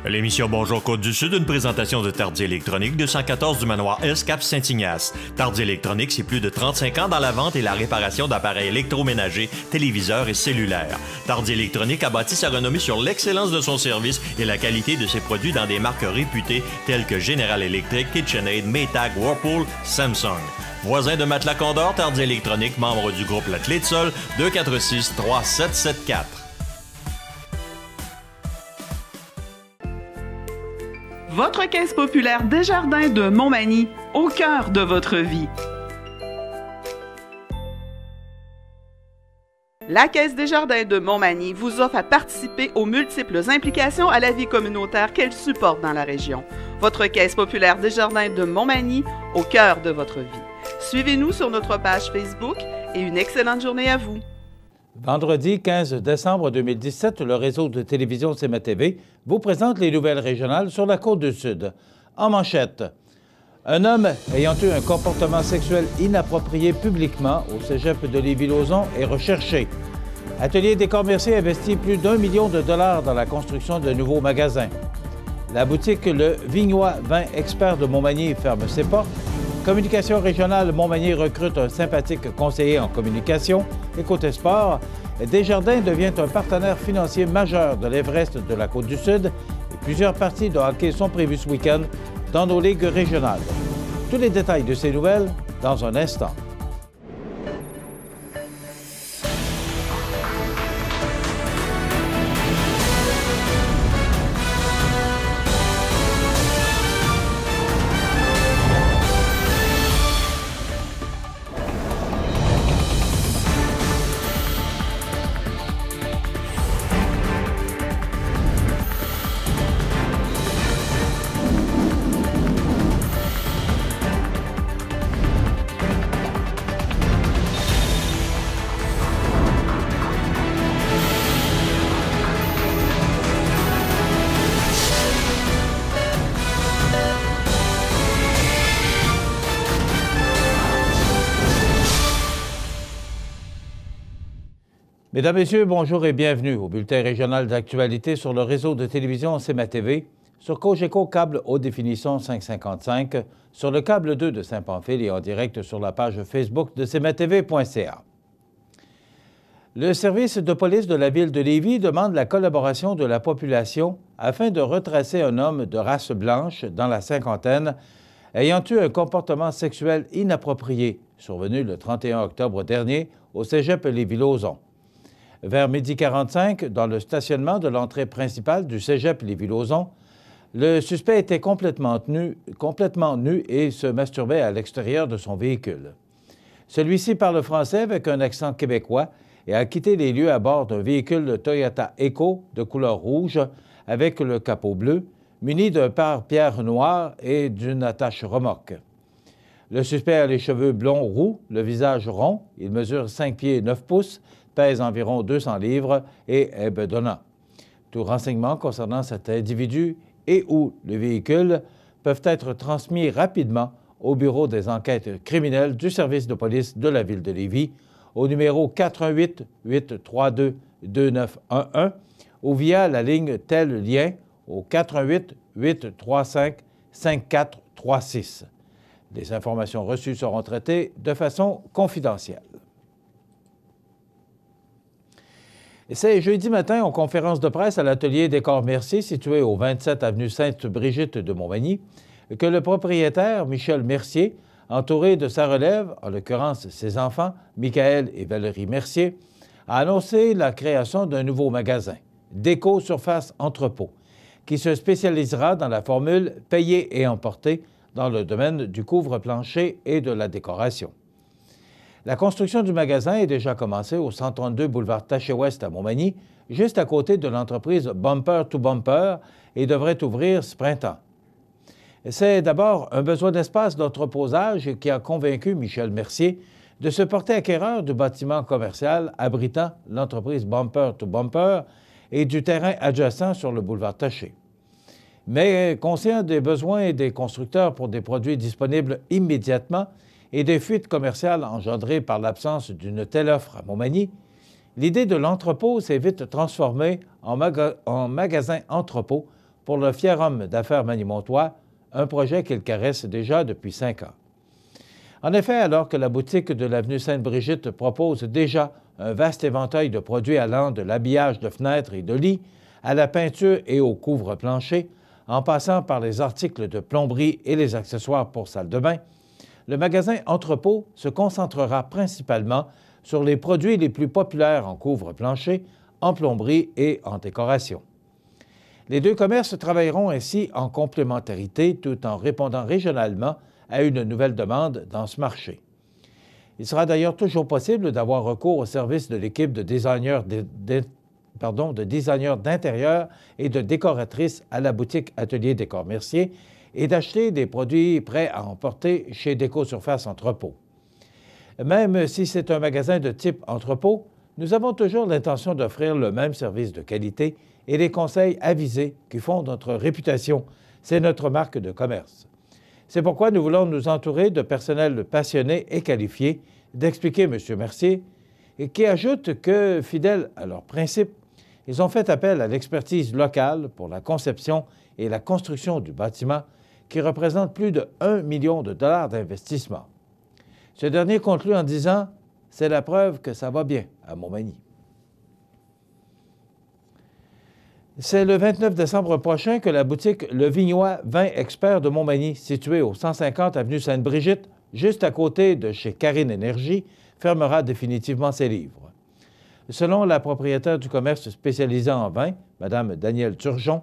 L'émission Bonjour Côte-du-Sud, une présentation de Tardy Électronique, 214 du manoir S, Cap Saint-Ignace. Tardy Électronique, c'est plus de 35 ans dans la vente et la réparation d'appareils électroménagers, téléviseurs et cellulaires. Tardy Électronique a bâti sa renommée sur l'excellence de son service et la qualité de ses produits dans des marques réputées telles que General Electric, KitchenAid, Maytag, Whirlpool, Samsung. Voisin de Matelas Condor, Tardy Électronique, membre du groupe La Clé de Sol, 246-3774. Votre caisse populaire Desjardins de Montmagny, au cœur de votre vie. La Caisse Desjardins de Montmagny vous offre à participer aux multiples implications à la vie communautaire qu'elle supporte dans la région. Votre Caisse populaire Desjardins de Montmagny, au cœur de votre vie. Suivez-nous sur notre page Facebook et une excellente journée à vous. Vendredi 15 décembre 2017, le réseau de télévision CMA-TV vous présente les nouvelles régionales sur la Côte-du-Sud. En manchette, un homme ayant eu un comportement sexuel inapproprié publiquement au cégep de Lévis-Lauzon est recherché. Atelier Décor Mercier investit plus d'1 million de dollars dans la construction de nouveaux magasins. La boutique Le Vignois Vin Expert de Montmagny ferme ses portes. Communication régionale Montmagny recrute un sympathique conseiller en communication. Et côté sport, Desjardins devient un partenaire financier majeur de l'Everest de la Côte-du-Sud et plusieurs parties de hockey sont prévues ce week-end dans nos ligues régionales. Tous les détails de ces nouvelles dans un instant. Mesdames, Messieurs, bonjour et bienvenue au bulletin régional d'actualité sur le réseau de télévision CMA-TV, sur Cogeco câble haute définition 555, sur le câble 2 de Saint-Pamphile et en direct sur la page Facebook de cmatv.ca. Le service de police de la ville de Lévis demande la collaboration de la population afin de retracer un homme de race blanche dans la cinquantaine ayant eu un comportement sexuel inapproprié survenu le 31 octobre dernier au cégep Lévis-Lauzon. Vers 12h45, dans le stationnement de l'entrée principale du cégep Lévis-Lauzon, le suspect était complètement nu et se masturbait à l'extérieur de son véhicule. Celui-ci parle français avec un accent québécois et a quitté les lieux à bord d'un véhicule Toyota Echo de couleur rouge avec le capot bleu, muni d'un pare-pierre noir et d'une attache remorque. Le suspect a les cheveux blonds roux, le visage rond, il mesure 5 pieds 9 pouces, pèse environ 200 livres et est bedonnant. Tout renseignement concernant cet individu et ou le véhicule peuvent être transmis rapidement au Bureau des enquêtes criminelles du service de police de la ville de Lévis au numéro 418-832-2911 ou via la ligne Tel Lien au 418-835-5436. Les informations reçues seront traitées de façon confidentielle. C'est jeudi matin, en conférence de presse à l'atelier Décor Mercier, situé au 27 avenue Sainte-Brigitte de Montmagny, que le propriétaire, Michel Mercier, entouré de sa relève, en l'occurrence ses enfants, Michael et Valérie Mercier, a annoncé la création d'un nouveau magasin, Déco Surface Entrepôt, qui se spécialisera dans la formule « payer et emporter » dans le domaine du couvre-plancher et de la décoration. La construction du magasin est déjà commencée au 132 boulevard Taché-Ouest à Montmagny, juste à côté de l'entreprise Bumper to Bumper et devrait ouvrir ce printemps. C'est d'abord un besoin d'espace d'entreposage qui a convaincu Michel Mercier de se porter acquéreur du bâtiment commercial abritant l'entreprise Bumper to Bumper et du terrain adjacent sur le boulevard Taché. Mais conscient des besoins des constructeurs pour des produits disponibles immédiatement et des fuites commerciales engendrées par l'absence d'une telle offre à Montmagny, l'idée de l'entrepôt s'est vite transformée en magasin entrepôt pour le fier homme d'affaires manimontois, un projet qu'il caresse déjà depuis 5 ans. En effet, alors que la boutique de l'avenue Sainte-Brigitte propose déjà un vaste éventail de produits allant de l'habillage de fenêtres et de lits à la peinture et au couvre-plancher, en passant par les articles de plomberie et les accessoires pour salle de bain, le magasin Entrepôt se concentrera principalement sur les produits les plus populaires en couvre-plancher, en plomberie et en décoration. Les deux commerces travailleront ainsi en complémentarité tout en répondant régionalement à une nouvelle demande dans ce marché. Il sera d'ailleurs toujours possible d'avoir recours au service de l'équipe de designers d'intérieur et de décoratrices à la boutique Atelier Décor Mercier et d'acheter des produits prêts à emporter chez Déco Surface Entrepôt. Même si c'est un magasin de type entrepôt, nous avons toujours l'intention d'offrir le même service de qualité et les conseils avisés qui font notre réputation. C'est notre marque de commerce. C'est pourquoi nous voulons nous entourer de personnel passionné et qualifié, d'expliquer M. Mercier, et qui ajoute que, fidèles à leurs principes, ils ont fait appel à l'expertise locale pour la conception et la construction du bâtiment qui représente plus de 1 million de dollars d'investissement. Ce dernier conclut en disant « C'est la preuve que ça va bien à Montmagny ». C'est le 29 décembre prochain que la boutique Le Vignois Vin Expert de Montmagny, située au 150 avenue Sainte-Brigitte, juste à côté de chez Karine Énergie, fermera définitivement ses livres. Selon la propriétaire du commerce spécialisé en vin, Mme Danielle Turgeon,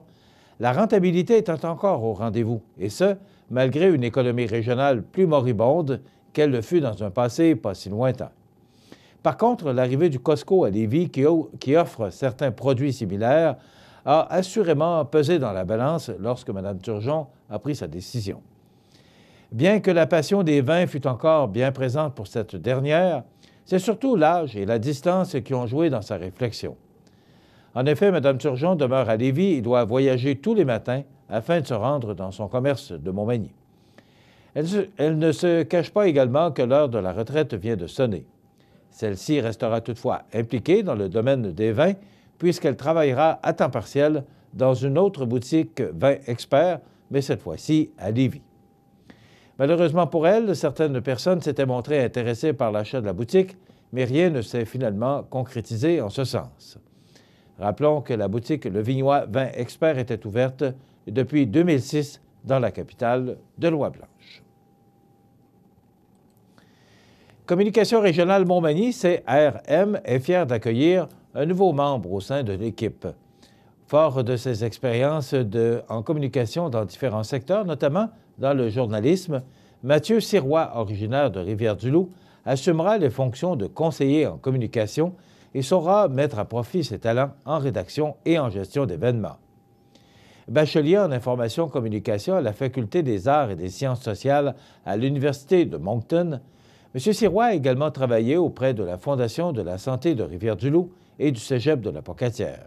la rentabilité est encore au rendez-vous, et ce, malgré une économie régionale plus moribonde qu'elle le fut dans un passé pas si lointain. Par contre, l'arrivée du Costco à Lévis, qui offre certains produits similaires, a assurément pesé dans la balance lorsque Mme Turgeon a pris sa décision. Bien que la passion des vins fût encore bien présente pour cette dernière, c'est surtout l'âge et la distance qui ont joué dans sa réflexion. En effet, Mme Turgeon demeure à Lévis et doit voyager tous les matins afin de se rendre dans son commerce de Montmagny. Elle ne se cache pas également que l'heure de la retraite vient de sonner. Celle-ci restera toutefois impliquée dans le domaine des vins puisqu'elle travaillera à temps partiel dans une autre boutique Vin Expert, mais cette fois-ci à Lévis. Malheureusement pour elle, certaines personnes s'étaient montrées intéressées par l'achat de la boutique, mais rien ne s'est finalement concrétisé en ce sens. Rappelons que la boutique Le Vignois Vin Expert était ouverte depuis 2006 dans la capitale de Lois-Blanches. Communication régionale Montmagny, CRM, est fière d'accueillir un nouveau membre au sein de l'équipe. Fort de ses expériences en communication dans différents secteurs, notamment dans le journalisme, Mathieu Sirois, originaire de Rivière-du-Loup, assumera les fonctions de conseiller en communication et saura mettre à profit ses talents en rédaction et en gestion d'événements. Bachelier en information-communication à la Faculté des arts et des sciences sociales à l'Université de Moncton, M. Sirois a également travaillé auprès de la Fondation de la santé de Rivière-du-Loup et du Cégep de la Pocatière.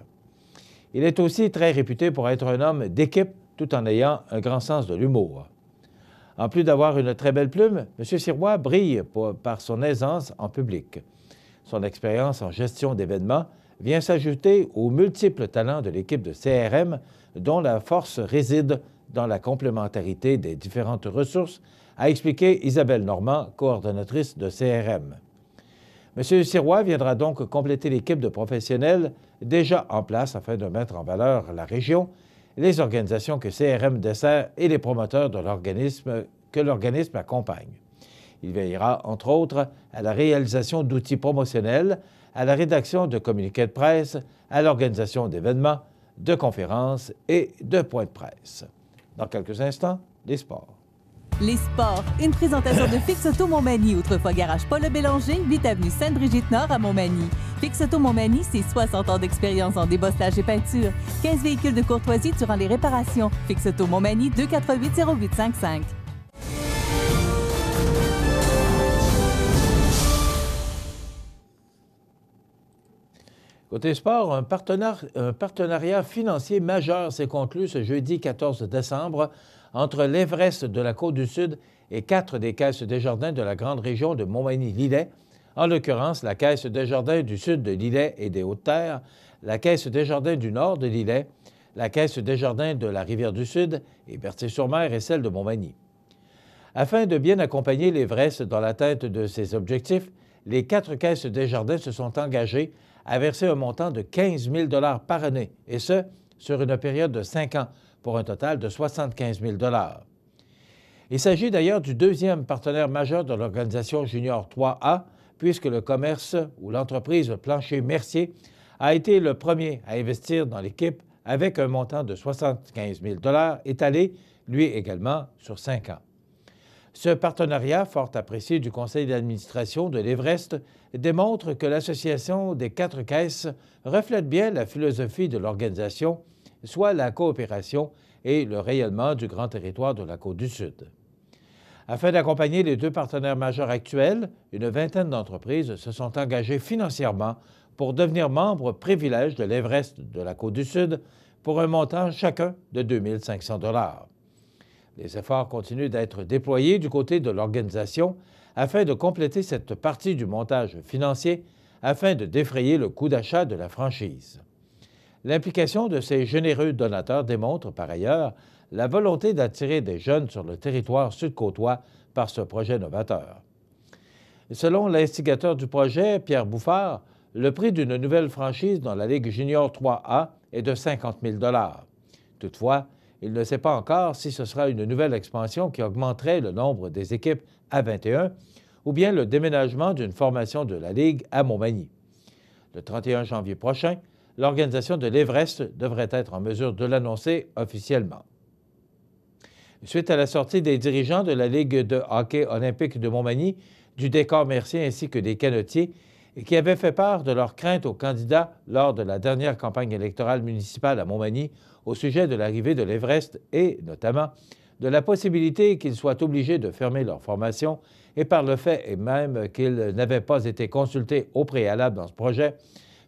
Il est aussi très réputé pour être un homme d'équipe tout en ayant un grand sens de l'humour. En plus d'avoir une très belle plume, M. Sirois brille par son aisance en public. Son expérience en gestion d'événements vient s'ajouter aux multiples talents de l'équipe de CRM, dont la force réside dans la complémentarité des différentes ressources, a expliqué Isabelle Normand, coordonnatrice de CRM. M. Sirois viendra donc compléter l'équipe de professionnels déjà en place afin de mettre en valeur la région, les organisations que CRM dessert et les promoteurs de que l'organisme accompagne. Il veillera, entre autres, à la réalisation d'outils promotionnels, à la rédaction de communiqués de presse, à l'organisation d'événements, de conférences et de points de presse. Dans quelques instants, les sports. Les sports, une présentation de Fix Auto Montmagny, autrefois garage Paul Le Bélanger, 8 avenue Sainte-Brigitte-Nord à Montmagny. Fix Auto Montmagny, c'est 60 ans d'expérience en débosselage et peinture. 15 véhicules de courtoisie durant les réparations. Fix Auto Montmagny, 248-0855. Côté sport, un partenariat financier majeur s'est conclu ce jeudi 14 décembre entre l'Everest de la Côte-du-Sud et 4 des caisses Desjardins de la grande région de Montmagny-Lillet, en l'occurrence la Caisse Desjardins du Sud de Lillet et des Hautes-Terres, la Caisse Desjardins du Nord de Lillet, la Caisse Desjardins de la Rivière-du-Sud et Berthier-sur-Mer et celle de Montmagny. Afin de bien accompagner l'Everest dans l'atteinte de ses objectifs, les 4 caisses Desjardins se sont engagées à verser un montant de 15 000 $ par année, et ce, sur une période de 5 ans, pour un total de 75 000 $. Il s'agit d'ailleurs du deuxième partenaire majeur de l'organisation Junior 3A, puisque le commerce ou l'entreprise Plancher-Mercier a été le premier à investir dans l'équipe avec un montant de 75 000 $ étalé, lui également, sur 5 ans. Ce partenariat, fort apprécié du conseil d'administration de l'Everest, démontre que l'association des 4 caisses reflète bien la philosophie de l'organisation, soit la coopération et le rayonnement du grand territoire de la Côte-du-Sud. Afin d'accompagner les 2 partenaires majeurs actuels, une vingtaine d'entreprises se sont engagées financièrement pour devenir membres privilèges de l'Everest de la Côte-du-Sud pour un montant chacun de 2 500 $. Les efforts continuent d'être déployés du côté de l'organisation afin de compléter cette partie du montage financier afin de défrayer le coût d'achat de la franchise. L'implication de ces généreux donateurs démontre par ailleurs la volonté d'attirer des jeunes sur le territoire sud-côtois par ce projet novateur. Selon l'instigateur du projet, Pierre Bouffard, le prix d'une nouvelle franchise dans la Ligue Junior 3A est de 50 000 $. Toutefois, il ne sait pas encore si ce sera une nouvelle expansion qui augmenterait le nombre des équipes à 21 ou bien le déménagement d'une formation de la Ligue à Montmagny. Le 31 janvier prochain, l'organisation de l'Everest devrait être en mesure de l'annoncer officiellement. Suite à la sortie des dirigeants de la Ligue de hockey olympique de Montmagny, du décor Mercier ainsi que des canotiers, qui avaient fait part de leurs craintes aux candidats lors de la dernière campagne électorale municipale à Montmagny au sujet de l'arrivée de l'Everest et, notamment, de la possibilité qu'ils soient obligés de fermer leur formation et par le fait et même qu'ils n'avaient pas été consultés au préalable dans ce projet,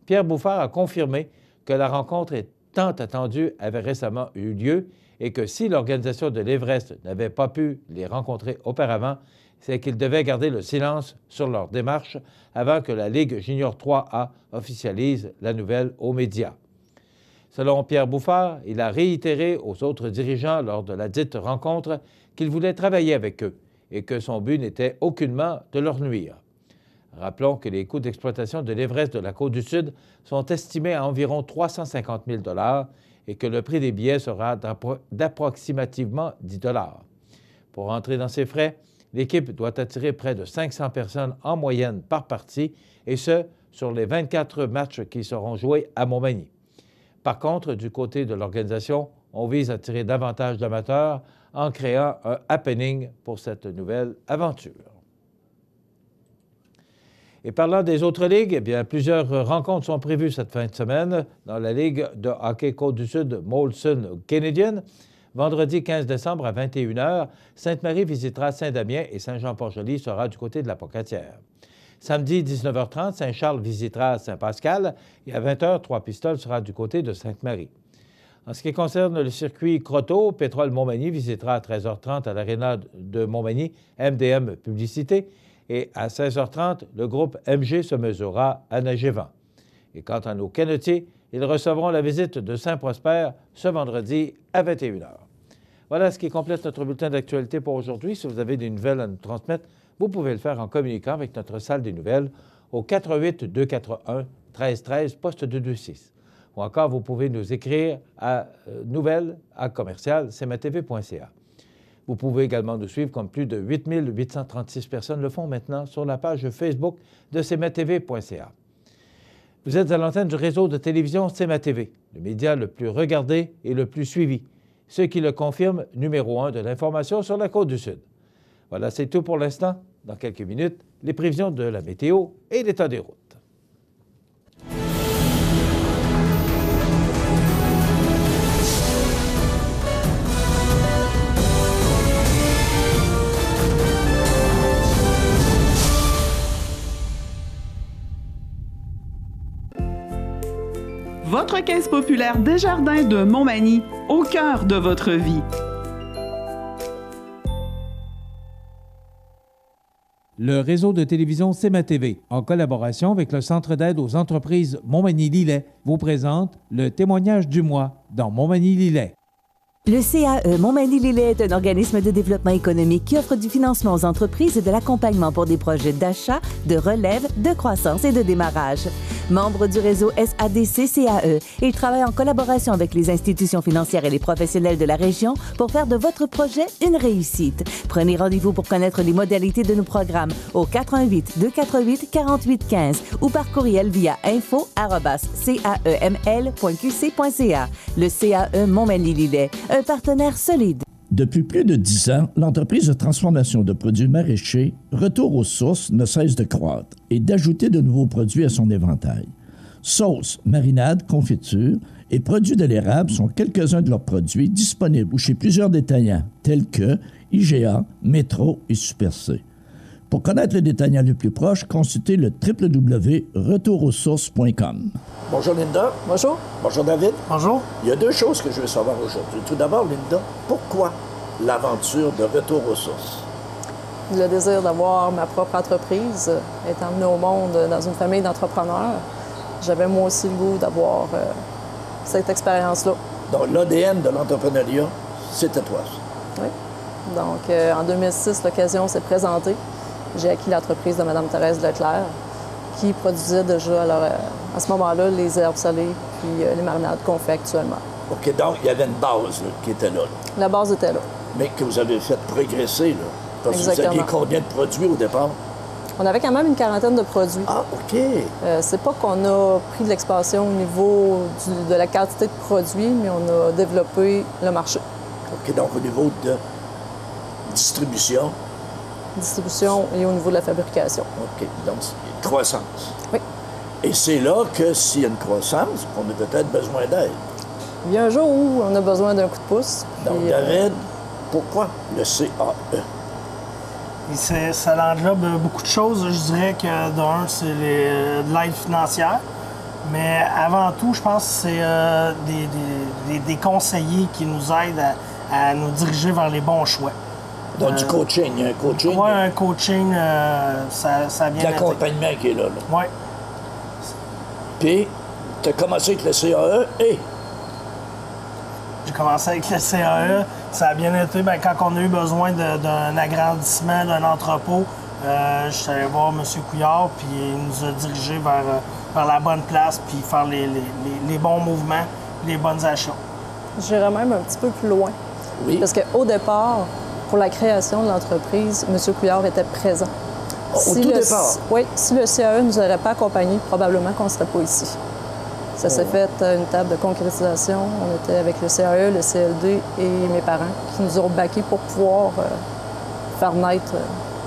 Pierre Bouffard a confirmé que la rencontre tant attendue avait récemment eu lieu et que si l'organisation de l'Everest n'avait pas pu les rencontrer auparavant, c'est qu'ils devaient garder le silence sur leur démarche avant que la Ligue Junior 3A officialise la nouvelle aux médias. Selon Pierre Bouffard, il a réitéré aux autres dirigeants lors de la dite rencontre qu'il voulait travailler avec eux et que son but n'était aucunement de leur nuire. Rappelons que les coûts d'exploitation de l'Everest de la Côte-du-Sud sont estimés à environ 350 000 $ et que le prix des billets sera d'approximativement 10 $. Pour entrer dans ces frais, l'équipe doit attirer près de 500 personnes en moyenne par partie, et ce, sur les 24 matchs qui seront joués à Montmagny. Par contre, du côté de l'organisation, on vise à attirer davantage d'amateurs en créant un happening pour cette nouvelle aventure. Et parlant des autres ligues, eh bien, plusieurs rencontres sont prévues cette fin de semaine dans la Ligue de hockey Côte-du-Sud Molson Canadian. Vendredi 15 décembre à 21 h, Sainte-Marie visitera Saint-Damien et Saint-Jean-Port-Joli sera du côté de la Pocatière. Samedi 19h30, Saint-Charles visitera Saint-Pascal et à 20 h, Trois-Pistoles sera du côté de Sainte-Marie. En ce qui concerne le circuit Croteau, Pétrole Montmagny visitera à 13h30 à l'Aréna de Montmagny MDM Publicité et à 16h30, le groupe MG se mesurera à Nagévent. Et quant à nos canotiers, ils recevront la visite de Saint-Prosper ce vendredi à 21 h. Voilà ce qui complète notre bulletin d'actualité pour aujourd'hui. Si vous avez des nouvelles à nous transmettre, vous pouvez le faire en communiquant avec notre salle des nouvelles au 88 241 1313 poste 226. Ou encore, vous pouvez nous écrire à nouvelles@commercial-cmatv.ca. Vous pouvez également nous suivre comme plus de 8 836 personnes le font maintenant sur la page Facebook de cmatv.ca. Vous êtes à l'antenne du réseau de télévision CMA-TV, le média le plus regardé et le plus suivi, ce qui le confirme numéro 1 de l'information sur la Côte-du-Sud. Voilà, c'est tout pour l'instant. Dans quelques minutes, les prévisions de la météo et l'état des routes. Votre caisse populaire Desjardins de Montmagny, au cœur de votre vie. Le réseau de télévision CMA-TV, en collaboration avec le Centre d'aide aux entreprises Montmagny-Lillet, vous présente le témoignage du mois dans Montmagny-Lillet. Le CAE Montmagny-Lillet est un organisme de développement économique qui offre du financement aux entreprises et de l'accompagnement pour des projets d'achat, de relève, de croissance et de démarrage. Membre du réseau SADC-CAE, il travaille en collaboration avec les institutions financières et les professionnels de la région pour faire de votre projet une réussite. Prenez rendez-vous pour connaître les modalités de nos programmes au 88 248 48 15 ou par courriel via info@caeml.qc.ca. Le CAE Montmagny-Lillet, un partenaire solide. Depuis plus de 10 ans, l'entreprise de transformation de produits maraîchers Retour aux sources ne cesse de croître et d'ajouter de nouveaux produits à son éventail. Sauces, marinades, confitures et produits de l'érable sont quelques-uns de leurs produits disponibles chez plusieurs détaillants tels que IGA, Métro et Super C. Pour connaître le détaillant le plus proche, consultez le www.retourauxsources.com. Bonjour Linda. Bonjour. Bonjour David. Bonjour. Il y a deux choses que je veux savoir aujourd'hui. Tout d'abord, Linda, pourquoi l'aventure de Retour aux sources? Le désir d'avoir ma propre entreprise, étant amené au monde dans une famille d'entrepreneurs, j'avais moi aussi le goût d'avoir cette expérience-là. Donc l'ADN de l'entrepreneuriat, c'était toi. Oui. Donc en 2006, l'occasion s'est présentée. J'ai acquis l'entreprise de Mme Thérèse Leclerc, qui produisait déjà à ce moment-là les herbes salées puis les marinades qu'on fait actuellement. OK, donc il y avait une base là, qui était là. La base était là. Mais que vous avez fait progresser, là. Parce Exactement. que vous aviez combien de produits au départ? On avait quand même une quarantaine de produits. Ah, OK. C'est pas qu'on a pris de l'expansion au niveau de la quantité de produits, mais on a développé le marché. OK, donc au niveau de distribution et au niveau de la fabrication. OK, donc c'est une croissance. Oui. Et c'est là que s'il y a une croissance, on a peut-être besoin d'aide. Il y a un jour où on a besoin d'un coup de pouce. Donc, David, pourquoi le CAE? Ça englobe beaucoup de choses. Je dirais que d'un, c'est de l'aide financière. Mais avant tout, je pense que c'est des conseillers qui nous aident à nous diriger vers les bons choix. Donc, du coaching, il y a un coaching? Oui, un coaching, ça vient... L'accompagnement qui est là. Oui. Puis, tu as commencé avec le CAE et... J'ai commencé avec le CAE. Ça a bien été quand on a eu besoin d'un agrandissement, d'un entrepôt. Je suis allé voir M. Couillard, puis il nous a dirigés vers la bonne place, puis faire les bons mouvements, les bons achats. J'irais même un petit peu plus loin. Oui. Parce qu'au départ, pour la création de l'entreprise, M. Couillard était présent. Au tout départ? Oui. Si le CAE ne nous aurait pas accompagnés, probablement qu'on ne serait pas ici. Ça s'est fait à une table de concrétisation. On était avec le CAE, le CLD et mes parents qui nous ont backés pour pouvoir faire naître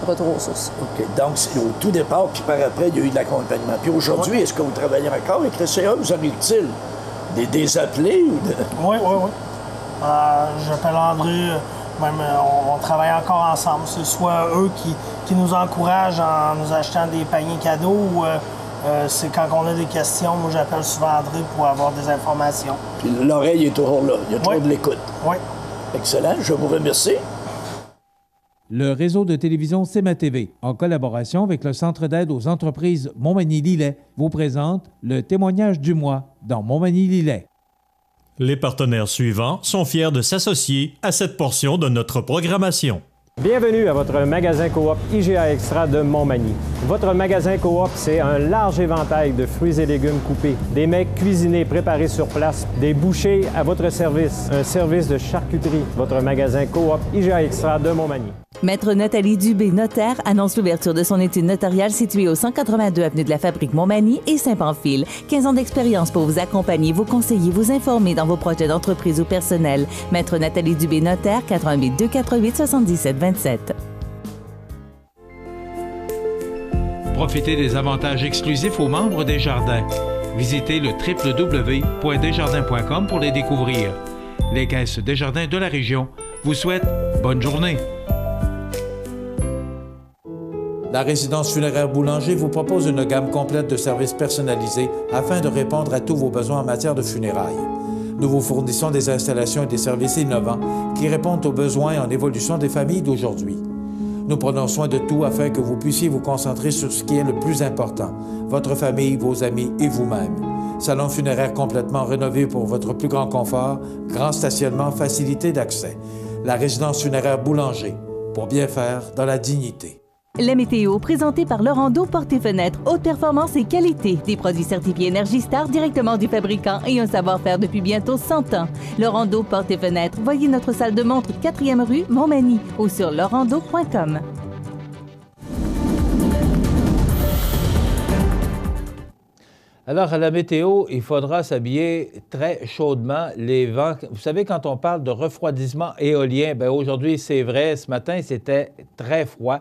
Retour aux sources. OK. Donc, c'est au tout départ, puis par après, il y a eu de l'accompagnement. Puis aujourd'hui, est-ce que vous travaillez encore avec le CAE? Vous arrive-t-il des appelés? Ou de... Oui. J'appelle André. Même, on travaille encore ensemble. C'est soit eux qui nous encouragent en nous achetant des paniers cadeaux ou c'est quand on a des questions. Moi, j'appelle souvent André pour avoir des informations. Puis l'oreille est toujours là. Il y a toujours de l'écoute. Oui. Excellent. Je vous remercie. Le réseau de télévision CMA-TV, en collaboration avec le Centre d'aide aux entreprises Montmagny-Lillet, vous présente le témoignage du mois dans Montmagny-Lillet. Les partenaires suivants sont fiers de s'associer à cette portion de notre programmation. Bienvenue à votre magasin Coop IGA Extra de Montmagny. Votre magasin Coop, c'est un large éventail de fruits et légumes coupés, des mets cuisinés préparés sur place, des bouchées à votre service, un service de charcuterie. Votre magasin Coop IGA Extra de Montmagny. Maître Nathalie Dubé, notaire, annonce l'ouverture de son étude notariale située au 182 avenue de la Fabrique Montmagny et Saint-Pamphile. 15 ans d'expérience pour vous accompagner, vous conseiller, vous informer dans vos projets d'entreprise ou personnel. Maître Nathalie Dubé, notaire, 88 248 77 27. Profitez des avantages exclusifs aux membres des Jardins. Visitez le www.desjardins.com pour les découvrir. Les caisses Desjardins de la région vous souhaitent bonne journée. La résidence funéraire Boulanger vous propose une gamme complète de services personnalisés afin de répondre à tous vos besoins en matière de funérailles. Nous vous fournissons des installations et des services innovants qui répondent aux besoins en évolution des familles d'aujourd'hui. Nous prenons soin de tout afin que vous puissiez vous concentrer sur ce qui est le plus important, votre famille, vos amis et vous-même. Salon funéraire complètement rénové pour votre plus grand confort, grand stationnement, facilité d'accès. La résidence funéraire Boulanger, pour bien faire dans la dignité. La météo, présentée par Laurando Portes et Fenêtres, haute performance et qualité. Des produits certifiés Énergie Star directement du fabricant et un savoir-faire depuis bientôt 100 ans. Laurando Portes et Fenêtres, voyez notre salle de montre 4e rue Montmagny ou sur laurando.com. Alors, à la météo, il faudra s'habiller très chaudement. Les vents, vous savez, quand on parle de refroidissement éolien, bien aujourd'hui, c'est vrai, ce matin, c'était très froid.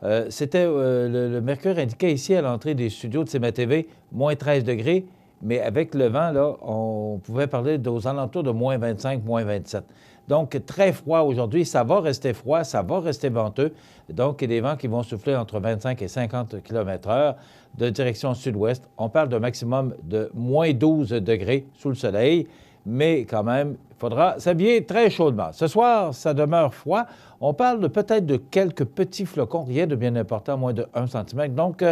Le mercure indiquait ici à l'entrée des studios de CMA-TV, moins 13 degrés, mais avec le vent, là, on pouvait parler aux alentours de moins 25, moins 27. Donc, très froid aujourd'hui. Ça va rester froid, ça va rester venteux. Donc, il y a des vents qui vont souffler entre 25 et 50 km/h de direction sud-ouest. On parle d'un maximum de moins 12 degrés sous le soleil, mais quand même, il faudra s'habiller très chaudement. Ce soir, ça demeure froid. On parle peut-être de quelques petits flocons, rien de bien important, moins de 1 cm. Donc,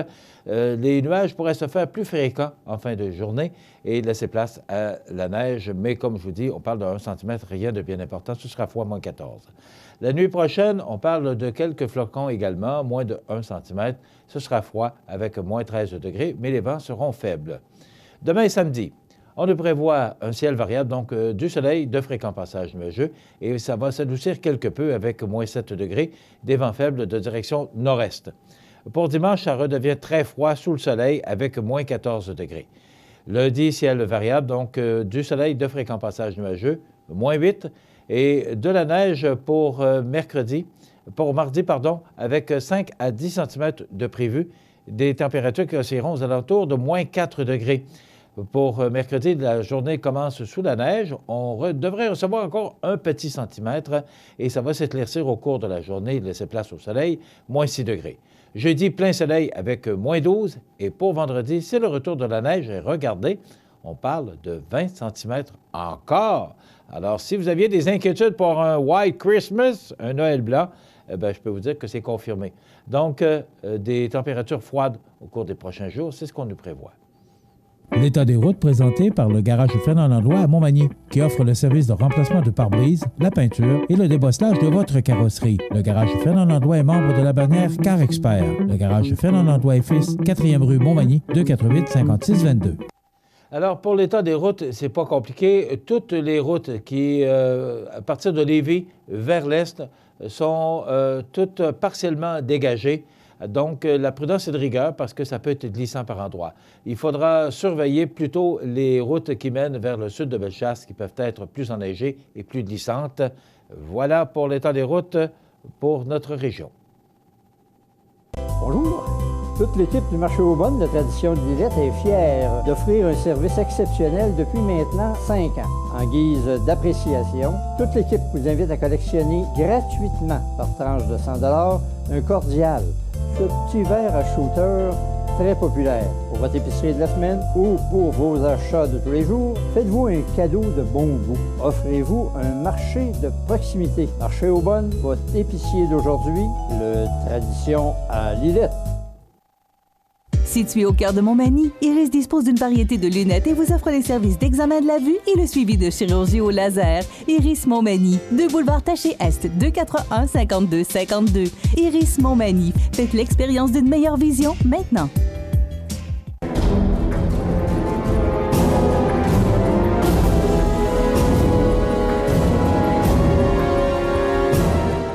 les nuages pourraient se faire plus fréquents en fin de journée et laisser place à la neige. Mais comme je vous dis, on parle de 1 cm, rien de bien important. Ce sera froid, moins 14. La nuit prochaine, on parle de quelques flocons également, moins de 1 cm. Ce sera froid avec moins 13 degrés, mais les vents seront faibles. Demain, samedi, on nous prévoit un ciel variable, donc du soleil, de fréquents passages nuageux, et ça va s'adoucir quelque peu avec moins 7 degrés, des vents faibles de direction nord-est. Pour dimanche, ça redevient très froid sous le soleil avec moins 14 degrés. Lundi, ciel variable, donc du soleil, de fréquents passages nuageux, moins 8, et de la neige pour mardi, avec 5 à 10 cm de prévu, des températures qui oscilleront aux alentours de moins 4 degrés. Pour mercredi, la journée commence sous la neige. On devrait recevoir encore un petit centimètre et ça va s'éclaircir au cours de la journée et laisser place au soleil, moins 6 degrés. Jeudi, plein soleil avec moins 12 et pour vendredi, c'est le retour de la neige. Et regardez, on parle de 20 cm encore. Alors, si vous aviez des inquiétudes pour un White Christmas, un Noël blanc, je peux vous dire que c'est confirmé. Donc, des températures froides au cours des prochains jours, c'est ce qu'on nous prévoit. L'état des routes présenté par le garage Fernand Landlois à Montmagny, qui offre le service de remplacement de pare-brise, la peinture et le débosselage de votre carrosserie. Le garage Fernand Landlois est membre de la bannière Car Expert. Le garage Fernand Landlois et Fils, 4e rue Montmagny, 248-5622. Alors, pour l'état des routes, c'est pas compliqué. Toutes les routes qui, à partir de Lévis vers l'est, sont toutes partiellement dégagées. Donc, la prudence est de rigueur parce que ça peut être glissant par endroits. Il faudra surveiller plutôt les routes qui mènent vers le sud de Bellechasse qui peuvent être plus enneigées et plus glissantes. Voilà pour l'état des routes pour notre région. Bonjour. Toute l'équipe du marché aux bonnes de Tradition de Lillette est fière d'offrir un service exceptionnel depuis maintenant 5 ans. En guise d'appréciation, toute l'équipe vous invite à collectionner gratuitement par tranche de 100 $ un cordial, ce petit verre à shooter très populaire. Pour votre épicerie de la semaine ou pour vos achats de tous les jours, faites-vous un cadeau de bon goût. Offrez-vous un marché de proximité. Marché aux bonnes, votre épicier d'aujourd'hui, le Tradition à Lillette. Situé au cœur de Montmagny, Iris dispose d'une variété de lunettes et vous offre les services d'examen de la vue et le suivi de chirurgie au laser. Iris Montmagny, 2 boulevard Taché-Est, 241-5252. Iris Montmagny, faites l'expérience d'une meilleure vision maintenant.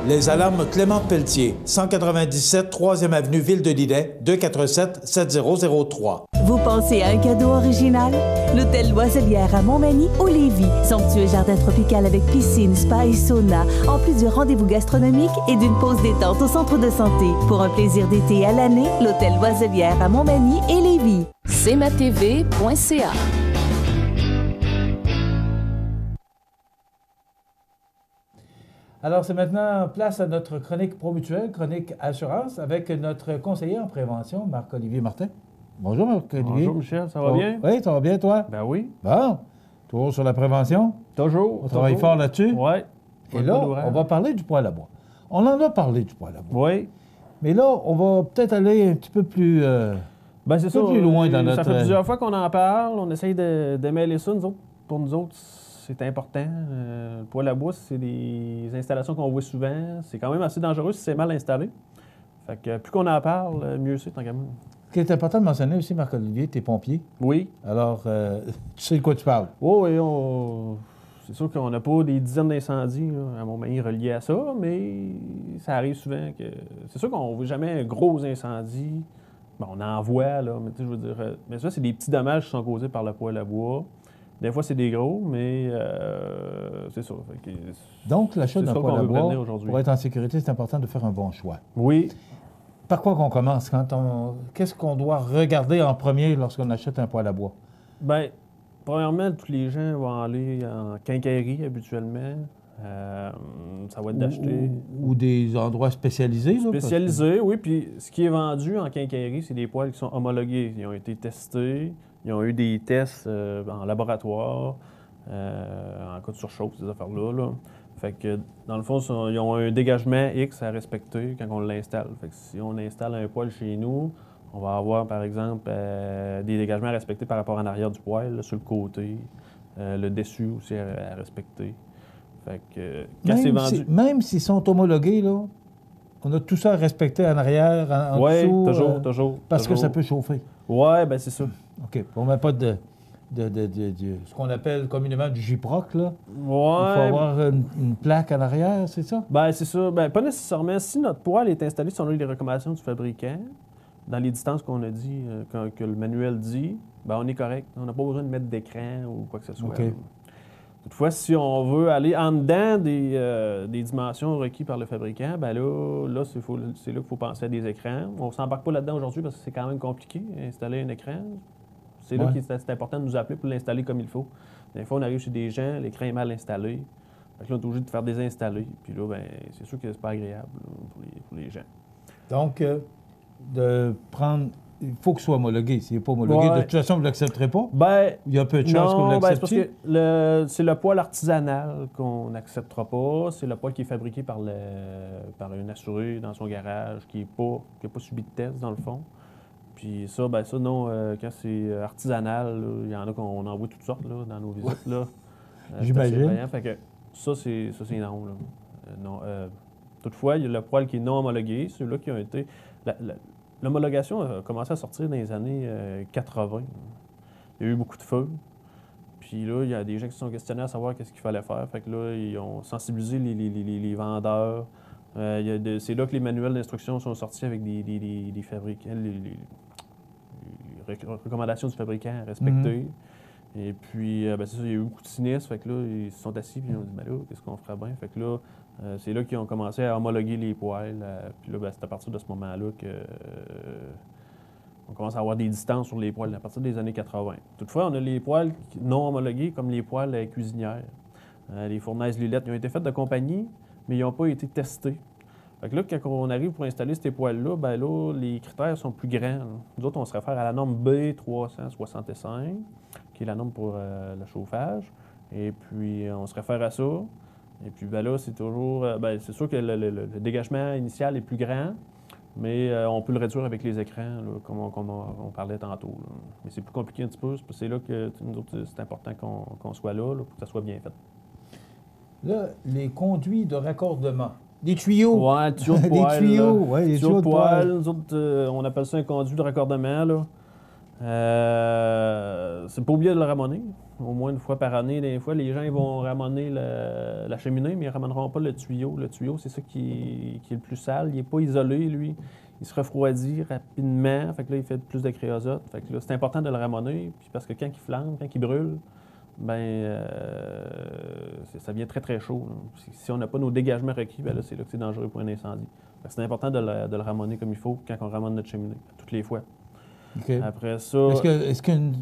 Les alarmes Clément Pelletier, 197 3e avenue Ville de Lillet, 247-7003. Vous pensez à un cadeau original? L'Hôtel Loiselière à Montmagny ou Lévis. Somptueux jardin tropical avec piscine, spa et sauna, en plus de rendez-vous gastronomiques et d'une pause détente au centre de santé. Pour un plaisir d'été à l'année, l'Hôtel Loiselière à Montmagny et Lévis. cmatv.ca. Alors, c'est maintenant place à notre chronique promutuelle, chronique assurance, avec notre conseiller en prévention, Marc-Olivier Martin. Bonjour, Marc-Olivier. Bonjour, Michel. Ça va bien? Oui, ça va bien, toi? Ben oui. Bon. Toujours sur la prévention? Toujours. On travaille fort là-dessus? Oui. Et là, on va parler du poêle à bois. On en a parlé du poêle à bois. Oui. Mais là, on va peut-être aller un petit peu plus, c'est ça, plus loin dans notre... Ça fait plusieurs fois qu'on en parle. On essaye de mêler ça. Pour nous autres, c'est important. Le poêle à bois, c'est des installations qu'on voit souvent. C'est quand même assez dangereux si c'est mal installé. Fait que plus qu'on en parle, mieux c'est, tant qu'à moi. Ce qui est important de mentionner aussi, Marc-Olivier, t'es pompier. Oui. Alors, tu sais de quoi tu parles. Oui, c'est sûr qu'on n'a pas des dizaines d'incendies là, à Montmagny reliés à ça, mais ça arrive souvent que... C'est sûr qu'on ne voit jamais un gros incendie. Bon, on en voit, là, mais tu sais, je veux dire... mais ça, c'est des petits dommages qui sont causés par le poêle à bois. Des fois, c'est des gros, mais c'est ça. Fait que, donc, l'achat d'un poêle à bois, pour être en sécurité, c'est important de faire un bon choix. Oui. Par quoi qu'on commence? Qu'est-ce qu'on doit regarder en premier lorsqu'on achète un poêle à bois? Bien, premièrement, tous les gens vont aller en quincaillerie habituellement. Ça va être d'acheter... Ou des endroits spécialisés. Là, spécialisés, oui. Puis ce qui est vendu en quincaillerie, c'est des poêles qui sont homologués. Ils ont été testés. Ils ont eu des tests en laboratoire, en cas de surchauffe, ces affaires-là. Là. Fait que, dans le fond, ils ont un dégagement X à respecter quand on l'installe. Fait que si on installe un poêle chez nous, on va avoir, par exemple, des dégagements à respecter par rapport en arrière du poêle, là, sur le côté, le dessus aussi à respecter. Fait que, quand c'est vendu... Même s'ils sont homologués, là, on a tout ça à respecter en arrière, en dessous. Oui, toujours. Parce que ça peut chauffer. Oui, bien c'est ça. OK. On ne met pas de ce qu'on appelle communément du gyproc, là. Ouais. Il faut avoir une plaque en arrière, c'est ça? Bien, c'est ça. Bien, pas nécessairement. Si notre poêle est installé selon les recommandations du fabricant, dans les distances qu'on a dit, que le manuel dit, bien, on est correct. On n'a pas besoin de mettre d'écran ou quoi que ce soit. OK. Toutefois, si on veut aller en dedans des dimensions requises par le fabricant, bien là c'est là qu'il faut penser à des écrans. On ne s'embarque pas là-dedans aujourd'hui parce que c'est quand même compliqué d'installer un écran. C'est là que c'est important de nous appeler pour l'installer comme il faut. Des fois, on arrive chez des gens, l'écran est mal installé. Fait que là, on est obligé de faire désinstaller. Puis là, bien, c'est sûr que c'est pas agréable là, pour les gens. Donc, de prendre... Il faut que ce soit homologué. S'il n'est pas homologué, de toute façon, vous ne l'accepterez pas? Bien, il y a peu de chances que vous l'acceptiez? C'est parce que c'est le poêle artisanal qu'on n'acceptera pas. C'est le poêle qui est fabriqué par un assuré dans son garage, qui n'a pas subi de test, dans le fond. Puis ça, non, quand c'est artisanal, il y en a qu'on envoie toutes sortes là, dans nos visites. Là. J'imagine. Fait que ça, c'est non. Là. Non, toutefois, il y a le poêle qui est non homologué, ceux-là qui ont été... L'homologation a commencé à sortir dans les années 80. Il y a eu beaucoup de feux. Puis là, il y a des gens qui se sont questionnés à savoir qu'est-ce qu'il fallait faire. Fait que là, ils ont sensibilisé les vendeurs. C'est là que les manuels d'instruction sont sortis avec des fabricants, les recommandations du fabricant à respecter. Et puis, c'est ça, il y a eu beaucoup de sinistres. Fait que là, ils se sont assis et ils ont dit, là, qu'est-ce qu'on ferait bien? Fait que là, c'est là qu'ils ont commencé à homologuer les poêles. Puis là, c'est à partir de ce moment-là qu'on commence à avoir des distances sur les poêles, à partir des années 80. Toutefois, on a les poêles non homologués, comme les poêles cuisinières. Les fournaises Lilette, ils ont été faites de compagnie, mais ils n'ont pas été testés. Fait que là, quand on arrive pour installer ces poêles-là, les critères sont plus grands. Là. Nous autres, on se réfère à la norme B365, qui est la norme pour le chauffage. Et puis, on se réfère à ça. Et puis, là, c'est toujours... c'est sûr que le dégagement initial est plus grand, mais on peut le réduire avec les écrans, là, comme on parlait tantôt. Là. Mais c'est plus compliqué un petit peu. C'est là que nous autres, c'est important qu'on soit là pour que ça soit bien fait. Là, les conduits de raccordement. Des tuyaux. Oui, tuyaux de poêle. Des tuyaux, oui, des tuyaux de poêle. Nous autres, on appelle ça un conduit de raccordement. Là. C'est pas oublier de le ramoner. Au moins une fois par année, des fois, les gens ils vont ramoner la cheminée, mais ils ne ramèneront pas le tuyau. Le tuyau, c'est ça qui est le plus sale. Il n'est pas isolé, lui. Il se refroidit rapidement. Fait que là, il fait plus de créosote. Fait que là, c'est important de le ramoner. Puis parce que quand il flambe, quand il brûle, ça devient très, très chaud. Là. Si on n'a pas nos dégagements requis, là, c'est là que c'est dangereux pour un incendie. C'est important de le ramoner comme il faut quand on ramone notre cheminée, toutes les fois. Okay. Après ça... Est-ce qu'il y a une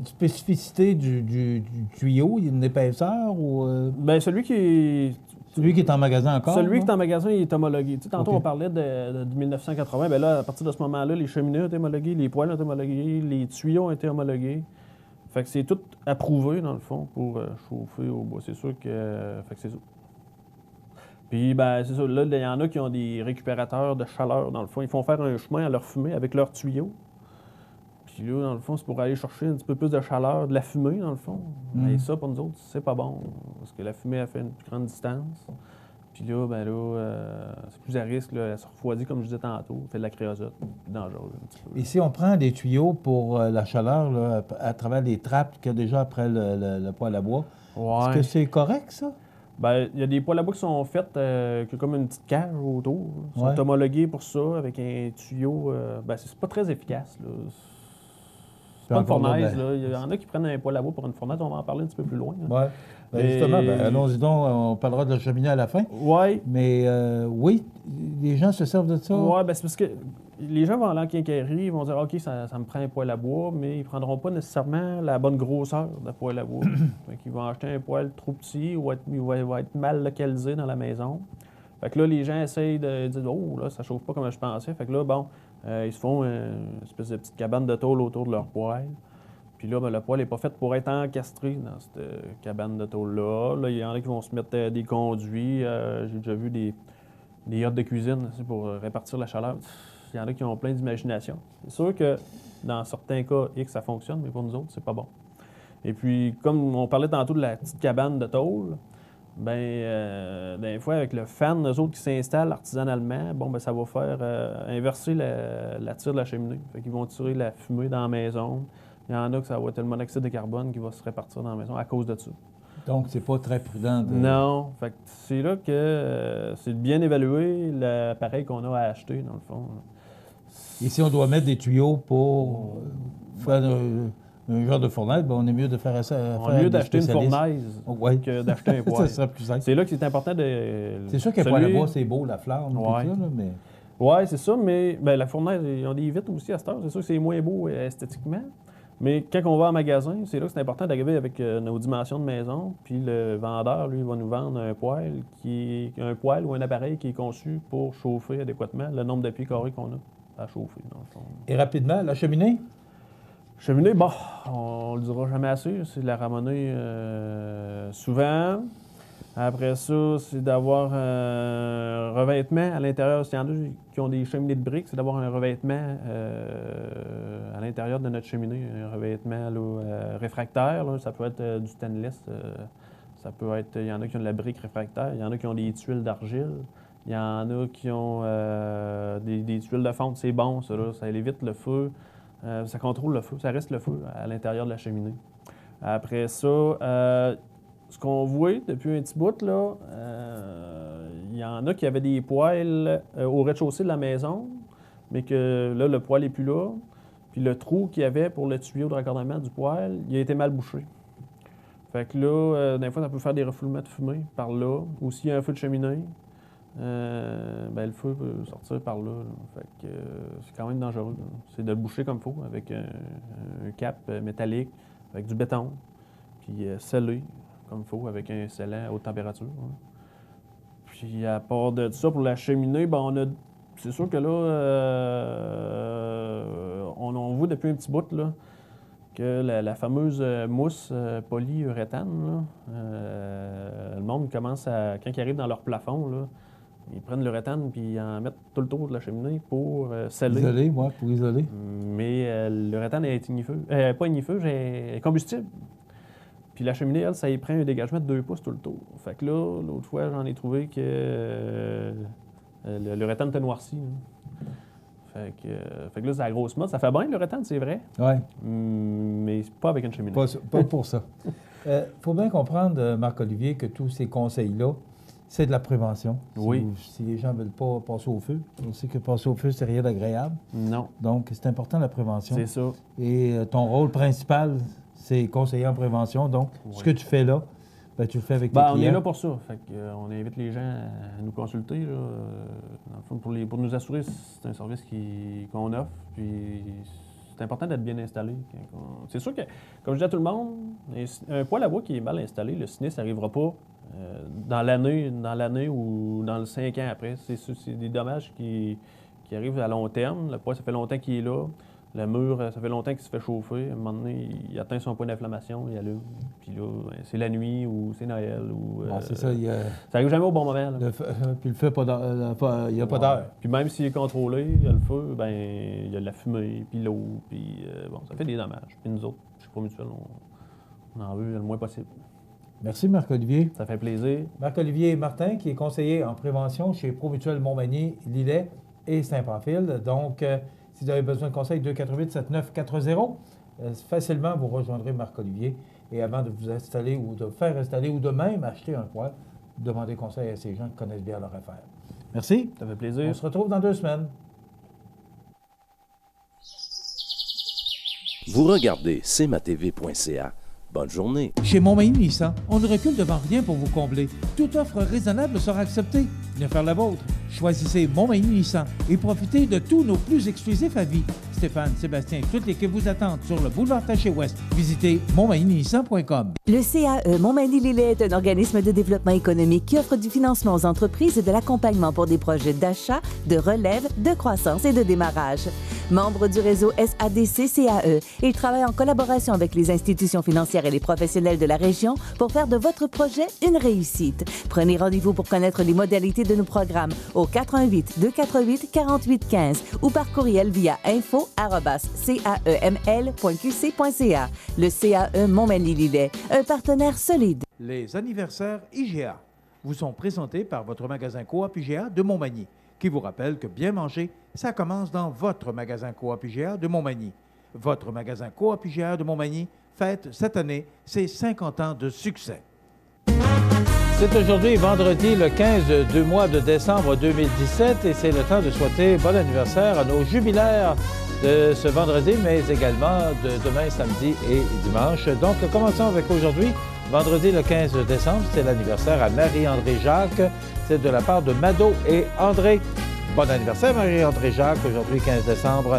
spécificité du tuyau? Il y a une épaisseur ou... Celui qui est en magasin encore? Celui qui est en magasin, il est homologué. Tu sais, tantôt, on parlait de 1980. Là, à partir de ce moment-là, les cheminées ont été homologuées, les poêles ont été homologuées, les tuyaux ont été homologués. Fait que c'est tout approuvé, dans le fond, pour chauffer au bois. C'est sûr que... Fait que c'est ça. Puis, ben, c'est ça. Là, il y en a qui ont des récupérateurs de chaleur, dans le fond. Ils font faire un chemin à leur fumée avec leurs tuyaux. Puis là, dans le fond, c'est pour aller chercher un petit peu plus de chaleur, de la fumée, dans le fond. Et ça, pour nous autres, c'est pas bon. Parce que la fumée, elle fait une plus grande distance. Puis là, ben là, c'est plus à risque. Là, elle se refroidit, comme je disais tantôt. Fait de la créosote. Plus dangereux, un petit peu. Et si on prend des tuyaux pour la chaleur là, à travers les trappes qu'il y a déjà après le poêle à bois, est-ce que c'est correct, ça? Ben, il y a des poêles à bois qui sont faites, qui ont comme une petite cage autour. Ils sont homologués pour ça, avec un tuyau. Ben, c'est pas très efficace, là. C'est pas une fournaise, là. Il y en a qui prennent un poêle à bois pour une fournaise. On va en parler un petit peu plus loin. Oui. Ben justement, allons-y donc, on parlera de la cheminée à la fin. Oui. Mais oui, les gens se servent de ça. Oui, ben c'est parce que les gens vont aller en quincaillerie, ils vont dire OK, ça me prend un poêle à bois, mais ils ne prendront pas nécessairement la bonne grosseur de poêle à bois. Fait qu'ils vont acheter un poêle trop petit ou il va être mal localisé dans la maison. Fait que là, les gens essayent de dire oh, là, ça chauffe pas comme je pensais. Fait que là, bon, ils se font une espèce de petite cabane de tôle autour de leur poêle. Puis là, ben, le poêle n'est pas fait pour être encastré dans cette cabane de tôle-là. Là, il y en a qui vont se mettre des conduits. J'ai déjà vu des hottes de cuisine pour répartir la chaleur. Il y en a qui ont plein d'imagination. C'est sûr que dans certains cas, X, ça fonctionne, mais pour nous autres, c'est pas bon. Et puis, comme on parlait tantôt de la petite cabane de tôle, des fois, avec le fan, eux autres qui s'installent artisanalement, bon, ben, ça va faire inverser la tire de la cheminée. Fait qu'ils vont tirer la fumée dans la maison. Il y en a que ça va être le monoxyde de carbone qui va se répartir dans la maison à cause de ça. Donc, c'est pas très prudent de... Non. Fait que c'est là que c'est de bien évaluer l'appareil qu'on a à acheter, dans le fond. Et si on doit mettre des tuyaux pour faire un genre de fournaise, ben on est mieux de faire ça. On est mieux d'acheter une fournaise que d'acheter un poêle. Ça serait plus simple. C'est là que c'est important de... C'est sûr qu'un poêle à bois, c'est beau, la flamme, tout ça, là, mais... Oui, c'est ça, mais la fournaise, ils ont des vitres aussi à cette heure. C'est sûr que c'est moins beau esthétiquement. Mais quand on va en magasin, c'est là que c'est important d'arriver avec nos dimensions de maison. Puis le vendeur, lui, va nous vendre un poêle ou un appareil qui est conçu pour chauffer adéquatement le nombre de pieds carrés qu'on a à chauffer, dans le fond. Et rapidement, la cheminée? Cheminée, bon, on le dira jamais assez. C'est de la ramener souvent. Après ça, c'est d'avoir un revêtement à l'intérieur. S'il y en a qui ont des cheminées de briques, c'est d'avoir un revêtement à l'intérieur de notre cheminée, un revêtement là, réfractaire. Là. Ça peut être du stainless, ça peut être. Il y en a qui ont de la brique réfractaire, il y en a qui ont des tuiles d'argile, il y en a qui ont des tuiles de fonte. C'est bon, ça, là, ça évite le feu, ça contrôle le feu, ça reste le feu à l'intérieur de la cheminée. Après ça, ce qu'on voit depuis un petit bout, là, il y en a qui avaient des poêles au rez-de-chaussée de la maison, mais que là, le poêle n'est plus là. Puis le trou qu'il y avait pour le tuyau de raccordement du poêle, il a été mal bouché. Fait que là, des fois, ça peut faire des refoulements de fumée par là. Ou s'il y a un feu de cheminée, le feu peut sortir par là. Fait que c'est quand même dangereux. Là. C'est de le boucher comme il faut, avec un cap métallique, avec du béton, puis scellé comme il faut, avec un scellant à haute température. Hein. Puis à part de ça, pour la cheminée, c'est sûr que là, on voit depuis un petit bout là, que la fameuse mousse polyuréthane, le monde commence à, quand ils arrivent dans leur plafond, là, ils prennent l'uréthane puis ils en mettent tout le tour de la cheminée pour sceller. Isoler, oui, pour isoler. Mais l'uréthane est ignifeux. Pas ignifeux, est combustible. Puis la cheminée, elle, ça y prend un dégagement de 2 pouces tout le tour. Fait que là, l'autre fois, j'en ai trouvé que l'uréthane était noirci. Fait que là, c'est la grosse mode. Ça fait bien, l'uréthane, c'est vrai. Oui. Mais pas avec une cheminée. Pas pour ça. Faut bien comprendre, Marc-Olivier, que tous ces conseils-là, c'est de la prévention. Oui. Si les gens ne veulent pas passer au feu, on sait que passer au feu, c'est rien d'agréable. Non. Donc, c'est important, la prévention. C'est ça. Et ton rôle principal, c'est conseiller en prévention. Donc, ce que tu fais là, tu le fais avec tes clients. On est là pour ça. Fait que, on invite les gens à nous consulter. Là, dans le fond, pour nous assurer que c'est un service qu'on offre. Puis c'est important d'être bien installé. C'est sûr que, comme je dis à tout le monde, un poêle à bois qui est mal installé, le sinistre n'arrivera pas dans l'année ou dans le 5 ans après. C'est des dommages qui arrivent à long terme. Le poêle, ça fait longtemps qu'il est là. Le mur, ça fait longtemps qu'il se fait chauffer. À un moment donné, il atteint son point d'inflammation, il allume. Puis là, c'est la nuit ou c'est Noël. Ou, c'est ça. Ça n'arrive jamais au bon moment. Puis le feu, il n'y a pas d'heure. Puis même s'il est contrôlé, il y a le feu, ben il y a la fumée, puis l'eau, puis ça fait des dommages. Puis nous autres, chez Promutuel, on en veut le moins possible. Merci, Marc-Olivier. Ça fait plaisir. Marc-Olivier Martin, qui est conseiller en prévention chez Promutuel Montmagny, Lillet et Saint-Pamphile. Donc, si vous avez besoin de conseils, 248-7940, facilement, vous rejoindrez Marc-Olivier. Et avant de vous installer ou de faire installer ou de même acheter un poêle, demandez conseil à ces gens qui connaissent bien leur affaire. Merci. Ça fait plaisir. On se retrouve dans 2 semaines. Vous regardez cmatv.ca. Bonne journée. Chez Montmagny Nissan, on ne recule devant rien pour vous combler. Toute offre raisonnable sera acceptée. Venez faire la vôtre. Choisissez Montmagny Nissan et profitez de tous nos plus exclusifs avis. Stéphane, Sébastien et toute l'équipe vous attendent sur le boulevard Taché-Ouest. Visitez montmagnynissan.com. Le CAE Montmagny-Lillet est un organisme de développement économique qui offre du financement aux entreprises et de l'accompagnement pour des projets d'achat, de relève, de croissance et de démarrage. Membre du réseau SADC-CAE, il travaille en collaboration avec les institutions financières et les professionnels de la région pour faire de votre projet une réussite. Prenez rendez-vous pour connaître les modalités de nos programmes au 418-248-4815 ou par courriel via info@caeml.qc.ca. Le CAE Montmagny-Lillet, un partenaire solide. Les anniversaires IGA vous sont présentés par votre magasin Coop IGA de Montmagny, qui vous rappelle que bien manger, ça commence dans votre magasin Coop IGA de Montmagny. Votre magasin Coop IGA de Montmagny fête cette année ses 50 ans de succès. C'est aujourd'hui, vendredi, le 15 du mois de décembre 2017, et c'est le temps de souhaiter bon anniversaire à nos jubilaires de ce vendredi, mais également de demain, samedi et dimanche. Donc, commençons avec aujourd'hui, vendredi le 15 décembre, c'est l'anniversaire à Marie-André Jacques. C'est de la part de Mado et André. Bon anniversaire, Marie-André Jacques, aujourd'hui, 15 décembre.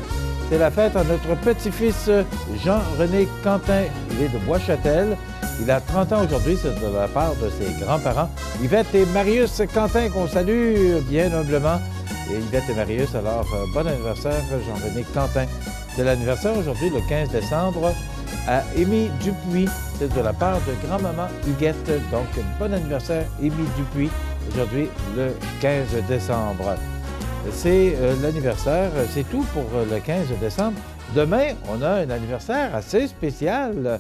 C'est la fête à notre petit-fils Jean-René Quentin. Il est de Bois-Châtel. Il a 30 ans aujourd'hui, c'est de la part de ses grands-parents, Yvette et Marius Quentin, qu'on salue bien humblement. Et Yvette et Marius, alors, bon anniversaire, Jean-René Quentin. C'est l'anniversaire aujourd'hui, le 15 décembre, à Émy Dupuis. C'est de la part de grand-maman Huguette. Donc, bon anniversaire, Émy Dupuis, aujourd'hui, le 15 décembre. C'est l'anniversaire, c'est tout pour le 15 décembre. Demain, on a un anniversaire assez spécial.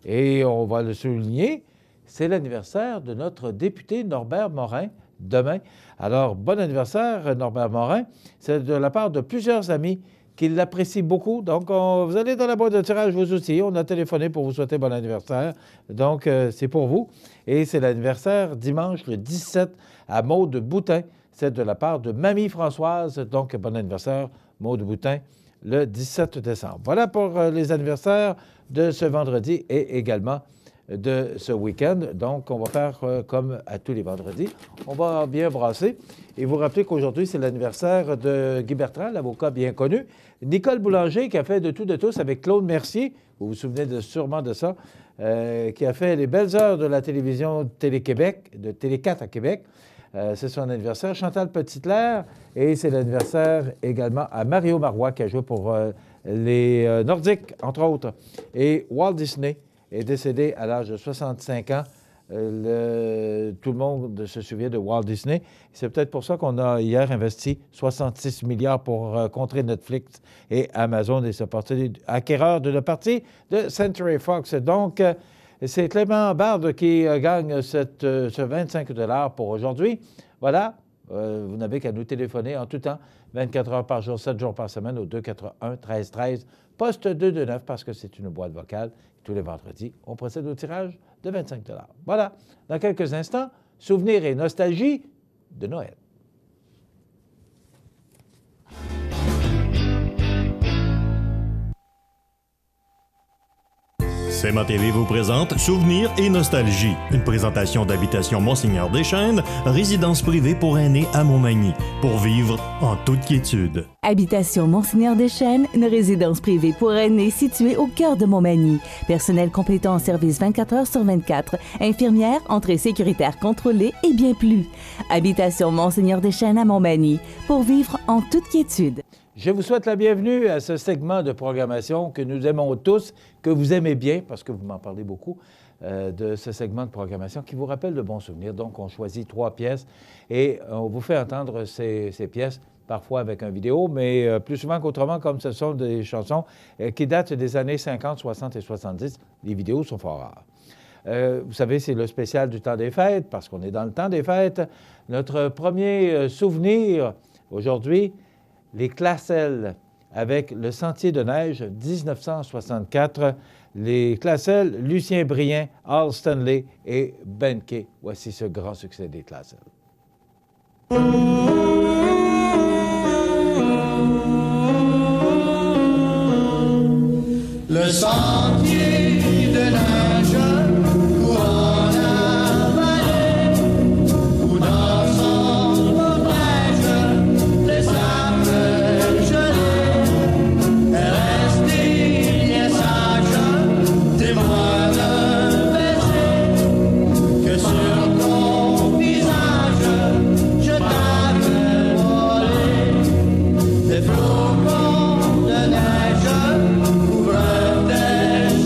Et on va le souligner, c'est l'anniversaire de notre député Norbert Morin, demain. Alors, bon anniversaire, Norbert Morin. C'est de la part de plusieurs amis qui l'apprécient beaucoup. Donc, vous allez dans la boîte de tirage, vous aussi. On a téléphoné pour vous souhaiter bon anniversaire. Donc, c'est pour vous. Et c'est l'anniversaire dimanche, le 17, à Maude Boutin. C'est de la part de Mamie Françoise. Donc, bon anniversaire, Maude Boutin, le 17 décembre. Voilà pour les anniversaires de ce vendredi et également de ce week-end. Donc, on va faire comme à tous les vendredis. On va bien brasser. Et vous rappelez qu'aujourd'hui, c'est l'anniversaire de Guy Bertrand, l'avocat bien connu. Nicole Boulanger, qui a fait de tout de tous avec Claude Mercier, vous vous souvenez sûrement de ça, qui a fait les belles heures de la télévision Télé-Québec, de Télé4 à Québec. C'est son anniversaire. Chantal Petitlair, et c'est l'anniversaire également à Mario Marois, qui a joué pour les Nordiques, entre autres. Et Walt Disney est décédé à l'âge de 65 ans. Tout le monde se souvient de Walt Disney. C'est peut-être pour ça qu'on a hier investi 66 milliards pour contrer Netflix et Amazon et se porter acquéreur de la partie de Century Fox. Donc, c'est Clément Bard qui gagne ce 25 $ pour aujourd'hui. Voilà, vous n'avez qu'à nous téléphoner en tout temps, 24 heures par jour, 7 jours par semaine, au 281-1313, poste 229, parce que c'est une boîte vocale. Tous les vendredis, on procède au tirage de 25 $. Voilà, dans quelques instants, souvenirs et nostalgie de Noël. CMA-TV vous présente Souvenirs et nostalgie, une présentation d'Habitation Monseigneur Deschênes, résidence privée pour aînés à Montmagny, pour vivre en toute quiétude. Habitation Monseigneur Deschênes, une résidence privée pour aînés située au cœur de Montmagny. Personnel complétant en service 24 heures sur 24, infirmière, entrée sécuritaire contrôlée et bien plus. Habitation Monseigneur Deschênes à Montmagny, pour vivre en toute quiétude. Je vous souhaite la bienvenue à ce segment de programmation que nous aimons tous, que vous aimez bien, parce que vous m'en parlez beaucoup, de ce segment de programmation qui vous rappelle de bons souvenirs. Donc, on choisit 3 pièces et on vous fait entendre ces pièces, parfois avec une vidéo, mais plus souvent qu'autrement, comme ce sont des chansons qui datent des années 50, 60 et 70. Les vidéos sont fort rares. Vous savez, c'est le spécial du temps des fêtes, parce qu'on est dans le temps des fêtes. Notre premier souvenir aujourd'hui, les Classels, avec Le Sentier de neige, 1964. Les Classels, Lucien Brien, Al Stanley et Ben Kay. Voici ce grand succès des Classels. Le sentier de neige courant la vallée, où dans son neige les sables gelés, est resté bien sage, témoin d'un baiser, que sur ton visage je t'avais volé, des flocons de neige couvrent tes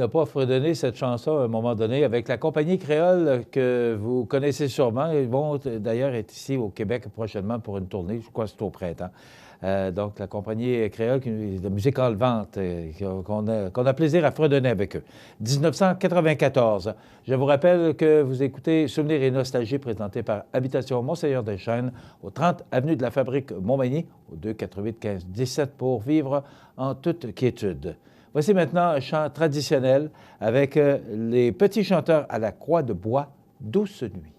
n'a pas fredonné cette chanson à un moment donné avec la compagnie créole que vous connaissez sûrement. Ils vont d'ailleurs être ici au Québec prochainement pour une tournée, je crois que c'est au printemps. Donc, la compagnie créole de musique enlevante qu'on a plaisir à fredonner avec eux. 1994. Je vous rappelle que vous écoutez Souvenirs et Nostalgie présenté par Habitation Mont-Seigneur-des-Chênes au 30 avenue de la Fabrique Montmagny au 288-15-17 pour vivre en toute quiétude. Voici maintenant un chant traditionnel avec les petits chanteurs à la croix de bois, Douce nuit.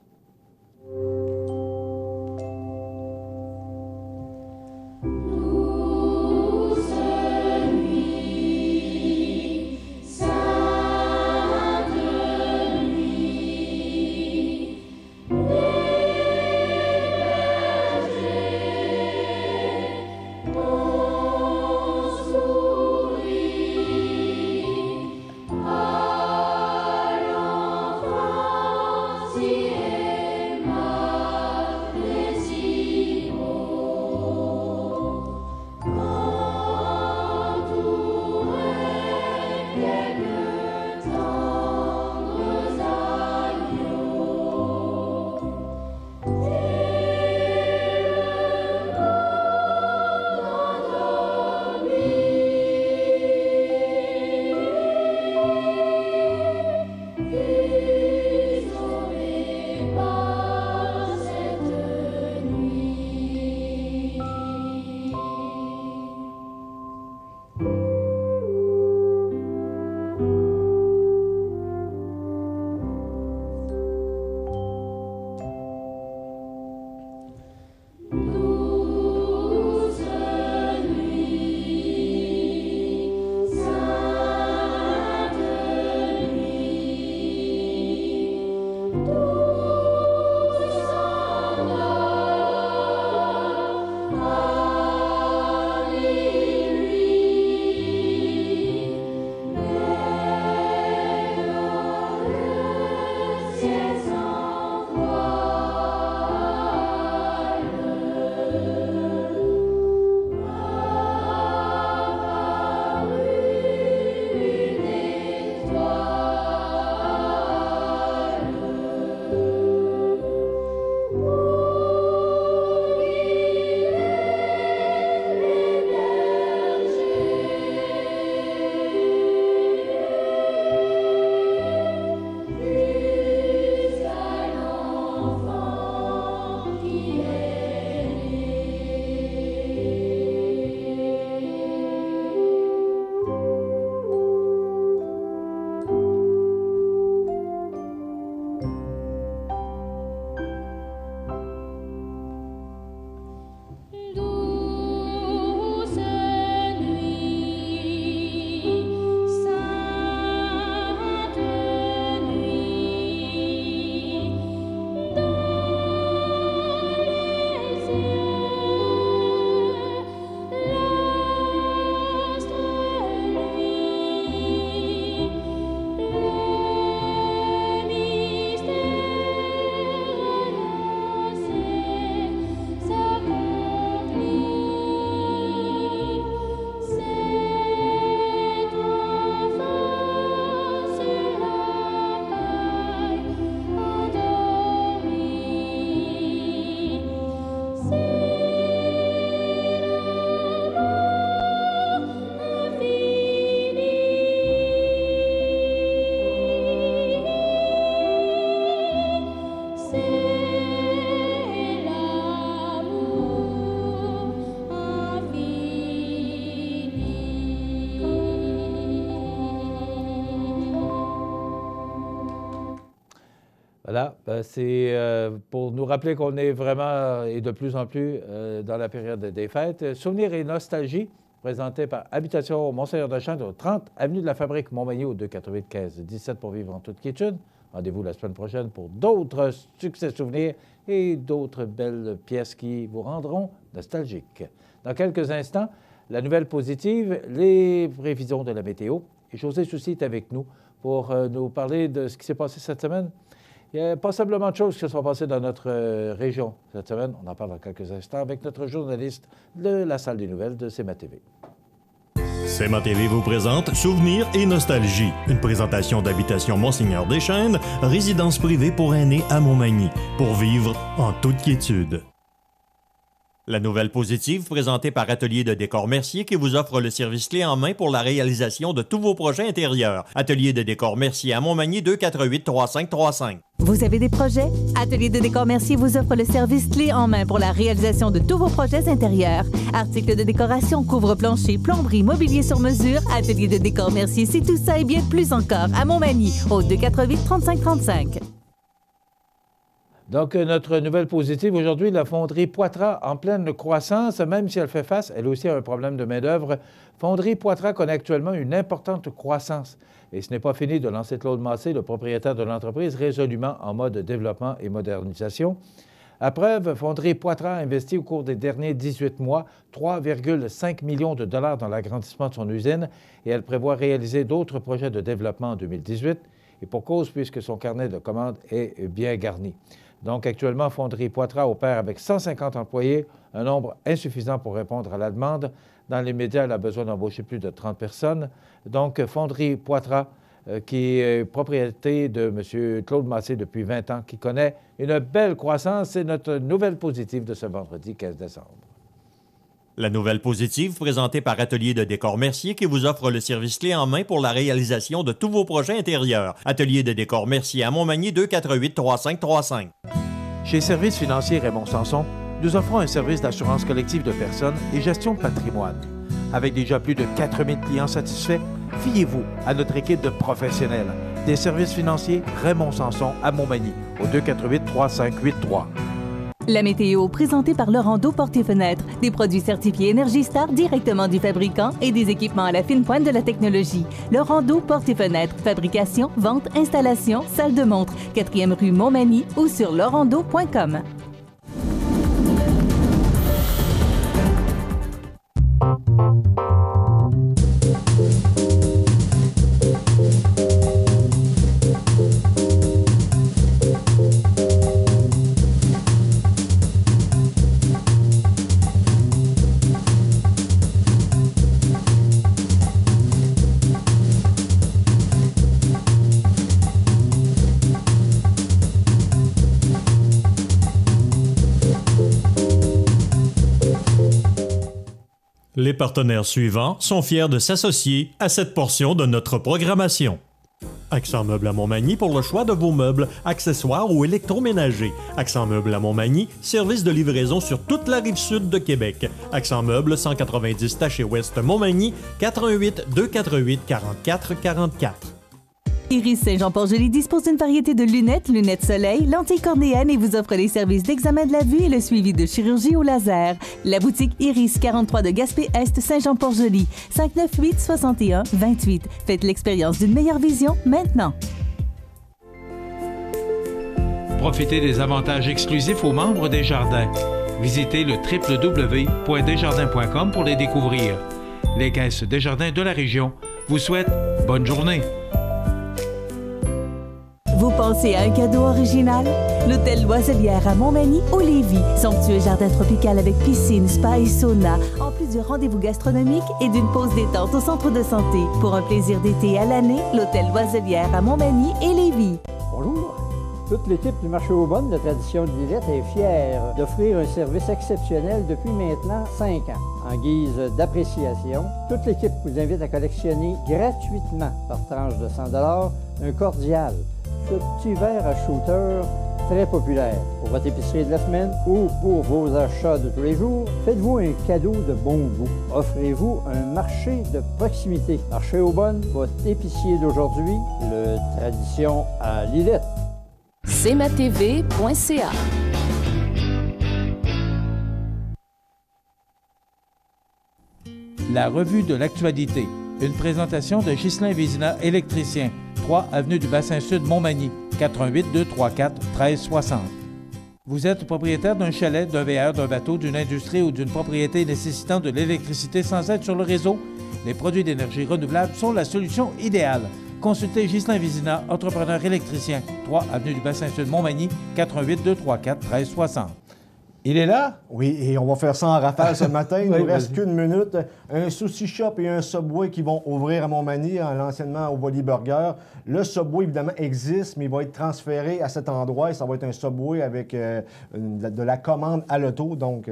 Voilà, c'est pour nous rappeler qu'on est vraiment et de plus en plus dans la période des fêtes. Souvenirs et nostalgie, présenté par Habitation Mont-Seigneur-des-Chênes au 30 avenue de la Fabrique Montmagny au 288-15-17 pour vivre en toute quiétude. Rendez-vous la semaine prochaine pour d'autres succès souvenirs et d'autres belles pièces qui vous rendront nostalgiques. Dans quelques instants, la nouvelle positive, les prévisions de la météo. Et José Soucy est avec nous pour nous parler de ce qui s'est passé cette semaine. Il y a passablement de choses qui se sont passées dans notre région cette semaine. On en parle dans quelques instants avec notre journaliste de la salle des nouvelles de CMA TV. CMA TV vous présente Souvenirs et Nostalgie, une présentation d'Habitation Monseigneur Deschênes, résidence privée pour aînés à Montmagny, pour vivre en toute quiétude. La nouvelle positive présentée par Atelier de décor Mercier qui vous offre le service clé en main pour la réalisation de tous vos projets intérieurs. Atelier de décor Mercier à Montmagny 248-3535. Vous avez des projets? Atelier de décor Mercier vous offre le service clé en main pour la réalisation de tous vos projets intérieurs. Articles de décoration, couvre-plancher, plomberie, mobilier sur mesure. Atelier de décor Mercier, c'est tout ça et bien plus encore à Montmagny au 248-3535. Donc, notre nouvelle positive aujourd'hui, la fonderie Poitras en pleine croissance, même si elle fait face, elle aussi, à un problème de main-d'œuvre. Fonderie Poitras connaît actuellement une importante croissance. Et ce n'est pas fini de lancer Claude Massé, le propriétaire de l'entreprise, résolument en mode développement et modernisation. À preuve, Fonderie Poitras a investi au cours des derniers 18 mois 3,5 millions de dollars dans l'agrandissement de son usine et elle prévoit réaliser d'autres projets de développement en 2018. Et pour cause, puisque son carnet de commandes est bien garni. Donc, actuellement, Fonderie Poitras opère avec 150 employés, un nombre insuffisant pour répondre à la demande. Dans les médias, elle a besoin d'embaucher plus de 30 personnes. Donc, Fonderie Poitras, qui est propriété de M. Claude Massé depuis 20 ans, qui connaît une belle croissance, c'est notre nouvelle positive de ce vendredi 15 décembre. La nouvelle positive présentée par Atelier de décor Mercier qui vous offre le service clé en main pour la réalisation de tous vos projets intérieurs. Atelier de décor Mercier à Montmagny 248-3535. Chez Services financiers Raymond Sanson, nous offrons un service d'assurance collective de personnes et gestion de patrimoine. Avec déjà plus de 4000 clients satisfaits, fiez-vous à notre équipe de professionnels des services financiers Raymond Sanson à Montmagny au 248-3583. La météo, présentée par Laurando Portes et Fenêtres. Des produits certifiés Énergie Star directement du fabricant et des équipements à la fine pointe de la technologie. Laurando Portes et Fenêtres. Fabrication, vente, installation, salle de montre. 4e rue Montmagny ou sur laurando.com. Les partenaires suivants sont fiers de s'associer à cette portion de notre programmation. Accent Meubles à Montmagny pour le choix de vos meubles, accessoires ou électroménagers. Accent Meubles à Montmagny, service de livraison sur toute la rive sud de Québec. Accent Meubles, 190 Taché Ouest Montmagny, 88 248 44 44. Iris Saint-Jean-Port-Joli dispose d'une variété de lunettes soleil, lentilles cornéennes et vous offre les services d'examen de la vue et le suivi de chirurgie au laser. La boutique Iris 43 de Gaspé-Est Saint-Jean-Port-Joli, 598 61 28. Faites l'expérience d'une meilleure vision maintenant. Profitez des avantages exclusifs aux membres des Jardins. Visitez le www.desjardins.com pour les découvrir. Les caisses Desjardins de la région vous souhaitent bonne journée. Vous pensez à un cadeau original? L'Hôtel Loiselière à Montmagny ou Lévis. Somptueux jardin tropical avec piscine, spa et sauna. En plus du rendez-vous gastronomique et d'une pause détente au centre de santé. Pour un plaisir d'été à l'année, l'Hôtel Loiselière à Montmagny et Lévis. Bonjour. Toute l'équipe du marché aux bonnes de Tradition de Lillette est fière d'offrir un service exceptionnel depuis maintenant 5 ans. En guise d'appréciation, toute l'équipe vous invite à collectionner gratuitement par tranche de 100 $ un cordial. Ce petit verre à shooter très populaire. Pour votre épicerie de la semaine ou pour vos achats de tous les jours, faites-vous un cadeau de bon goût. Offrez-vous un marché de proximité. Marché aux bonnes, votre épicier d'aujourd'hui, le Tradition à Lillette. cmatv.ca. La revue de l'actualité. Une présentation de Ghislain Vézina, électricien, 3 avenue du Bassin Sud, Montmagny, 418-234-1360. Vous êtes propriétaire d'un chalet, d'un VR, d'un bateau, d'une industrie ou d'une propriété nécessitant de l'électricité sans être sur le réseau? Les produits d'énergie renouvelable sont la solution idéale. Consultez Ghislain Vézina, entrepreneur électricien, 3 avenue du Bassin Sud, Montmagny, 418-234-1360. Il est là? Oui, et on va faire ça en rafale ce matin. Il ne nous Oui, reste vas-y. qu'une minute. Un Sushi Shop et un Subway qui vont ouvrir à Montmagny, l'anciennement au Wally Burger. Le Subway, évidemment, existe, mais il va être transféré à cet endroit. Et ça va être un Subway avec de la commande à l'auto. Donc,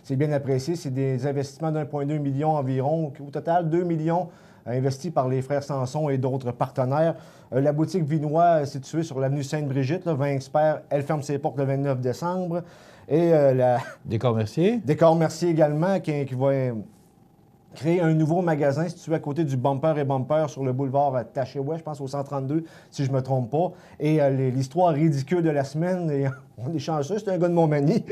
c'est bien apprécié. C'est des investissements d'1,2 million environ. Au total, 2 millions investis par les frères Sanson et d'autres partenaires. La boutique Vinois, située sur l'avenue Sainte-Brigitte, 20 experts, elle ferme ses portes le 29 décembre. Et Décor Mercier. Décor Mercier également, qui va créer un nouveau magasin situé à côté du Bumper et Bumper sur le boulevard Tacheouet, je pense au 132, si je ne me trompe pas. Et l'histoire ridicule de la semaine, et on est chanceux, c'est un gars de Montmagny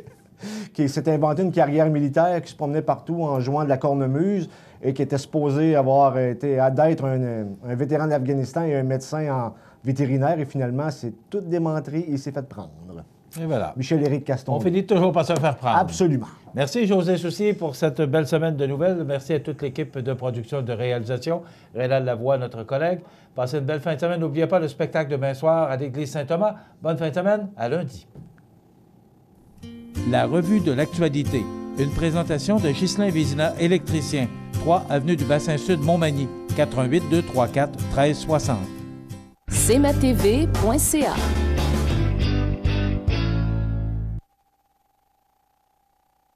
qui s'est inventé une carrière militaire, qui se promenait partout en jouant de la cornemuse et qui était supposé d'être un vétéran d'Afghanistan et un médecin en vétérinaire. Et finalement, c'est tout démontré et il s'est fait prendre. Et voilà. Michel-Éric Caston. On finit toujours par se faire prendre. Absolument. Merci José Soucier pour cette belle semaine de nouvelles. Merci à toute l'équipe de production et de réalisation. Rénal Lavoie, notre collègue. Passez une belle fin de semaine. N'oubliez pas le spectacle demain soir à l'Église Saint-Thomas. Bonne fin de semaine. À lundi. La revue de l'actualité. Une présentation de Ghislain Vézina, électricien. 3 avenue du Bassin-Sud, Montmagny. 88 234 1360. cmatv.ca.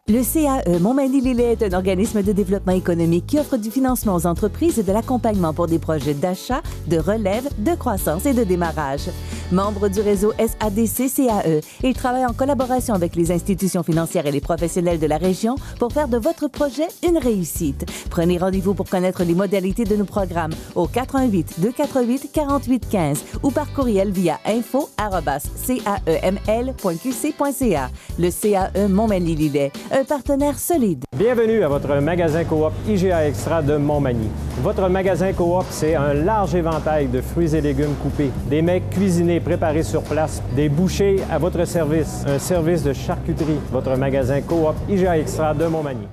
Le CAE Montmagny-Lillet est un organisme de développement économique qui offre du financement aux entreprises et de l'accompagnement pour des projets d'achat, de relève, de croissance et de démarrage. Membre du réseau SADC-CAE, il travaille en collaboration avec les institutions financières et les professionnels de la région pour faire de votre projet une réussite. Prenez rendez-vous pour connaître les modalités de nos programmes au 418-248-4815 ou par courriel via info@caeml.qc.ca. Le CAE Montmagny-Lillet, un partenaire solide. Bienvenue à votre magasin Coop IGA Extra de Montmagny. Votre magasin Coop, c'est un large éventail de fruits et légumes coupés, des mets cuisinés préparés sur place, des bouchées à votre service, un service de charcuterie. Votre magasin Coop IGA Extra de Montmagny.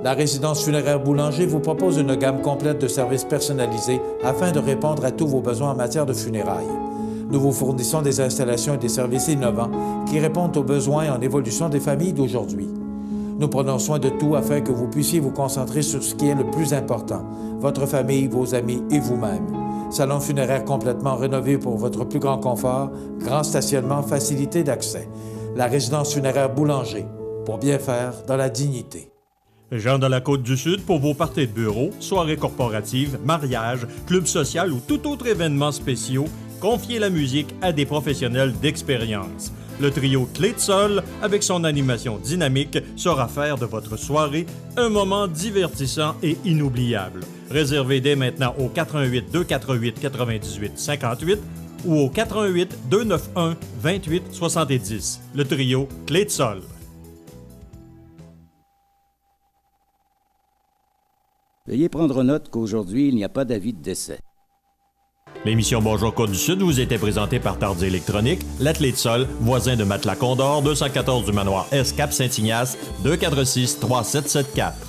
La résidence funéraire Boulanger vous propose une gamme complète de services personnalisés afin de répondre à tous vos besoins en matière de funérailles. Nous vous fournissons des installations et des services innovants qui répondent aux besoins en évolution des familles d'aujourd'hui. Nous prenons soin de tout afin que vous puissiez vous concentrer sur ce qui est le plus important, votre famille, vos amis et vous-même. Salon funéraire complètement rénové pour votre plus grand confort, grand stationnement, facilité d'accès. La résidence funéraire Boulanger, pour bien faire dans la dignité. Jean de la Côte-du-Sud pour vos parties de bureau, soirées corporatives, mariages, clubs sociaux ou tout autre événement spéciaux, confiez la musique à des professionnels d'expérience. Le trio Clé de Sol, avec son animation dynamique, saura faire de votre soirée un moment divertissant et inoubliable. Réservez dès maintenant au 88 248 98 58 ou au 88 291 28 70. Le trio Clé de Sol. Veuillez prendre note qu'aujourd'hui, il n'y a pas d'avis de décès. L'émission Bonjour Côte-du-Sud vous était présentée par Tardy Électronique, l'Atelier de Sol, voisin de Matelas Condor, 214 du manoir S, Cap Saint-Ignace, 246-3774.